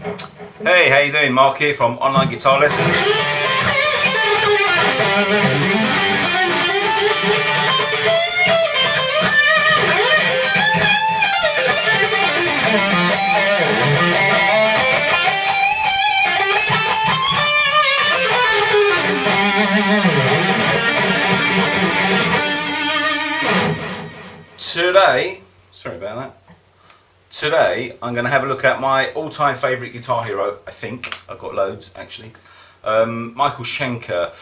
Hey, how you doing? Mark here from Online Guitar Lessons. Today, sorry about that. Today I'm going to have a look at my all-time favourite guitar hero. I think I've got loads actually. Michael Schenker.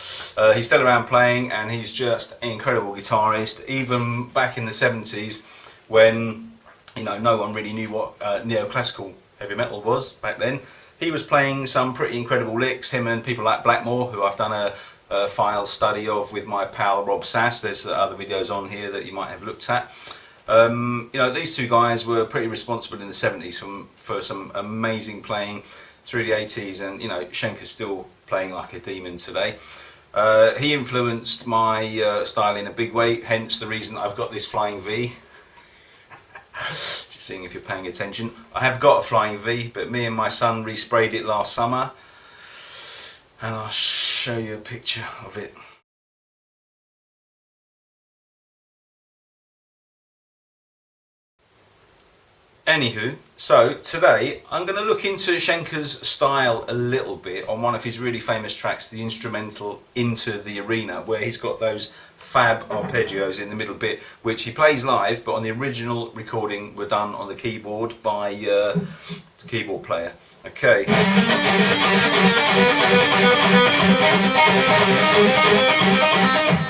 He's still around playing, and he's just an incredible guitarist. Even back in the 70s, when no one really knew what neoclassical heavy metal was back then, he was playing some pretty incredible licks. Him and people like Blackmore, who I've done a file study of with my pal Rob Sass. There's other videos on here that you might have looked at. These two guys were pretty responsible in the 70s for some amazing playing through the 80s, and Schenker's still playing like a demon today. He influenced my style in a big way, hence the reason I've got this flying V. Just seeing if you're paying attention. I have got a flying V, but me and my son resprayed it last summer, and I'll show you a picture of it. Anywho, so today I'm going to look into Schenker's style a little bit on one of his really famous tracks, the instrumental Into the Arena, where he's got those fab arpeggios in the middle bit, which he plays live, but on the original recording were done on the keyboard by the keyboard player. Okay.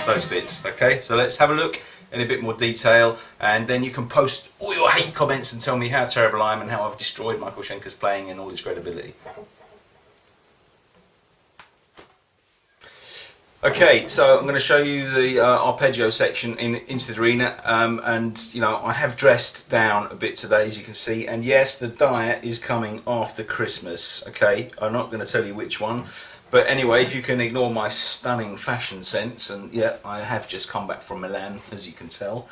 Those bits. Okay, so let's have a look in a bit more detail, and then you can post all your hate comments and tell me how terrible I am and how I've destroyed Michael Schenker's playing and all his credibility. Okay, so I'm going to show you the arpeggio section in Into the Arena, and I have dressed down a bit today, as you can see, and yes, the diet is coming after Christmas. Okay, I'm not going to tell you which one, but anyway, if you can ignore my stunning fashion sense, and yeah, I have just come back from Milan, as you can tell.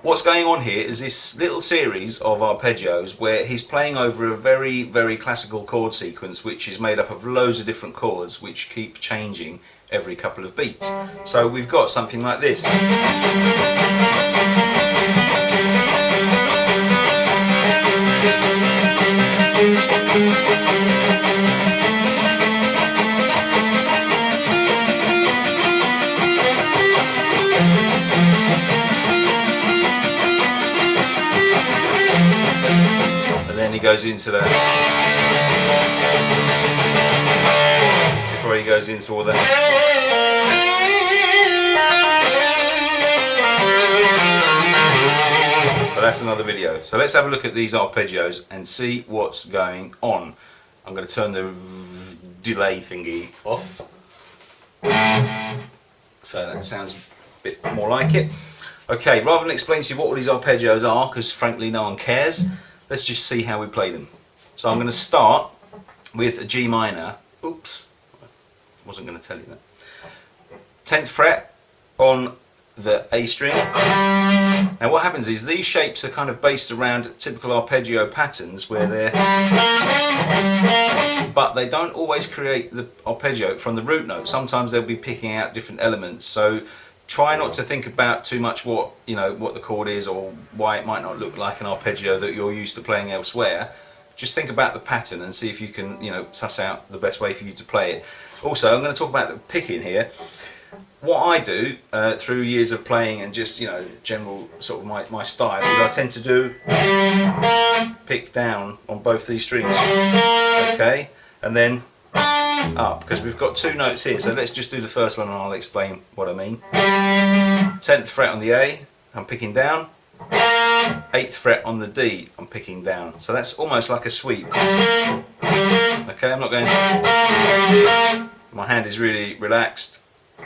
What's going on here is this little series of arpeggios where he's playing over a very, very classical chord sequence, which is made up of loads of different chords which keep changing every couple of beats. So we've got something like this. And then he goes into that. Before he goes into all that. But that's another video. So let's have a look at these arpeggios and see what's going on. I'm going to turn the delay thingy off, so that sounds a bit more like it. Okay, rather than explain to you what all these arpeggios are, because frankly no one cares, let's just see how we play them. So I'm going to start with a G minor. Oops, wasn't going to tell you that. 10th fret on the A string. Now what happens is these shapes are kind of based around typical arpeggio patterns where but they don't always create the arpeggio from the root note. Sometimes they'll be picking out different elements, so try not to think about too much what the chord is or why it might not look like an arpeggio that you're used to playing elsewhere. Just think about the pattern and see if you can suss out the best way for you to play it. Also, I'm going to talk about the picking here. What I do through years of playing and just general sort of my style is I tend to do pick down on both these strings, okay, and then up, because we've got two notes here. So let's just do the first one and I'll explain what I mean. 10th fret on the A, I'm picking down. 8th fret on the D, I'm picking down. So that's almost like a sweep. Okay, I'm not going. My hand is really relaxed.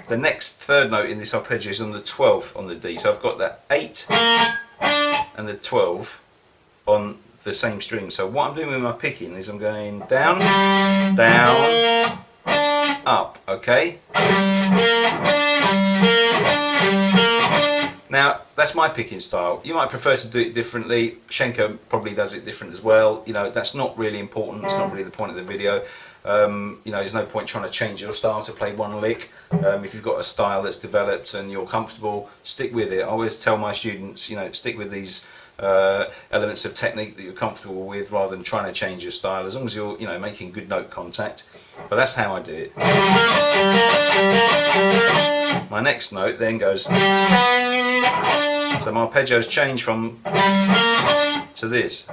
The next third note in this arpeggio is on the 12th on the D, so I've got that 8 and the 12 on the same string. So what I'm doing with my picking is I'm going down, down, up, okay? Now, that's my picking style. You might prefer to do it differently. Schenker probably does it different as well. You know, that's not really important. It's not really the point of the video. You know, there's no point trying to change your style to play one lick. If you've got a style that's developed and you're comfortable, stick with it. I always tell my students, you know, stick with these elements of technique that you're comfortable with, rather than trying to change your style, as long as you're, you know, making good note contact. But that's how I do it. My next note then goes, so my arpeggios change from to this.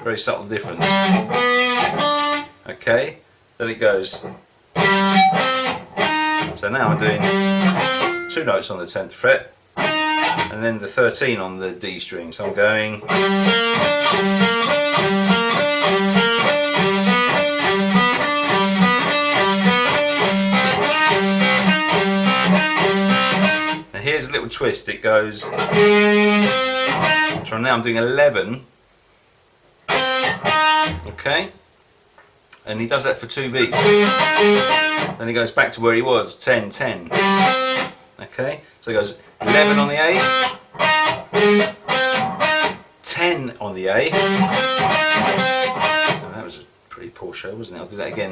Very subtle difference. Okay, then it goes. So now I'm doing 2 notes on the 10th fret, and then the 13 on the D string. So I'm going. Now here's a little twist. It goes. So now I'm doing 11. Okay. And he does that for 2 beats. Then he goes back to where he was, 10, 10. Okay, so he goes 11 on the A, 10 on the A. Oh, that was a pretty poor show, wasn't it? I'll do that again.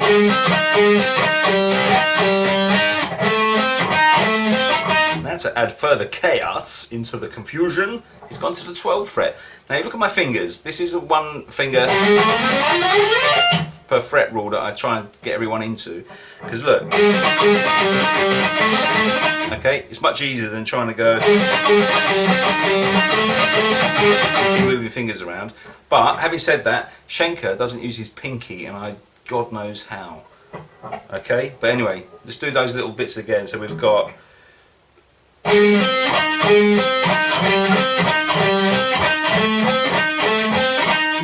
Now to add further chaos into the confusion, he's gone to the 12th fret. Now look at my fingers. This is a 1 finger per fret rule that I try and get everyone into, because look, okay, it's much easier than trying to go moving fingers around. But having said that, Schenker doesn't use his pinky, and God knows how. Okay, but anyway, let's do those little bits again. So we've got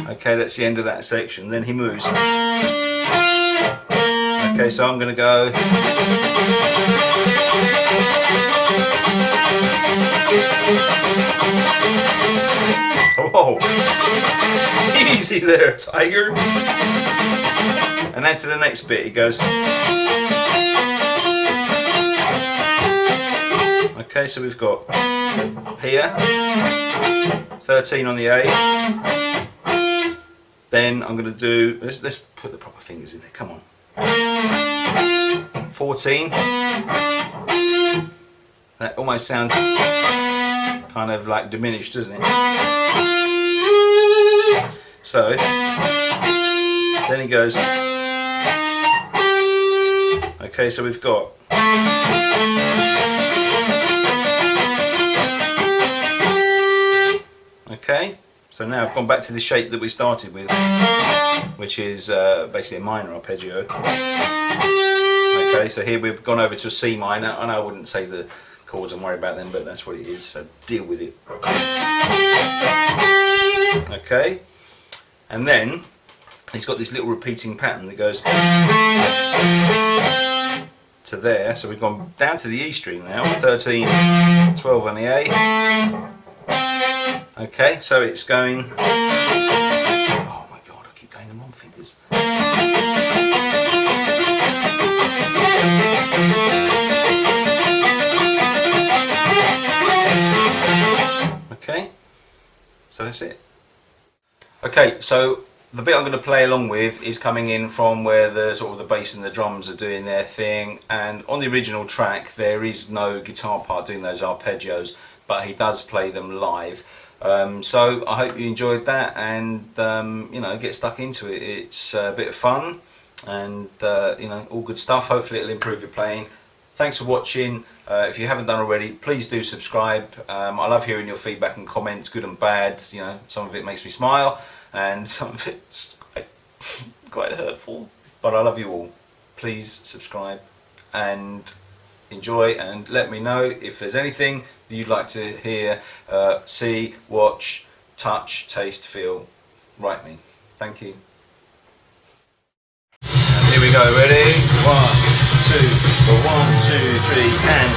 okay, that's the end of that section. Then he moves. Okay, so I'm going to go. Oh, easy there, tiger. And then to the next bit, he goes. Okay, so we've got here 13 on the A. Then I'm going to do, let's put the proper fingers in there, come on. 14. That almost sounds kind of like diminished, doesn't it? So, then he goes, okay, so we've got, okay. So now I've gone back to the shape that we started with, which is basically a minor arpeggio. Okay, so here we've gone over to a C minor. I know I wouldn't say the chords and worry about them, but that's what it is, so deal with it. Okay, and then he's got this little repeating pattern that goes to there. So we've gone down to the E string now, 13, 12 on the A. Okay, so it's going. Oh my god, I keep going the wrong fingers. Okay, so that's it. Okay, so the bit I'm going to play along with is coming in from where the sort of the bass and the drums are doing their thing, and on the original track there is no guitar part doing those arpeggios, but he does play them live. So I hope you enjoyed that, and you know, get stuck into it. It's a bit of fun, and you know, all good stuff. Hopefully it'll improve your playing. Thanks for watching. If you haven't done already, please do subscribe. I love hearing your feedback and comments, good and bad. You know, some of it makes me smile, and some of it's quite hurtful. But I love you all. Please subscribe and enjoy, and let me know if there's anything you'd like to hear, see, watch, touch, taste, feel. Write me. Thank you. And here we go. Ready? 1, 2, 1, 2, 3, and.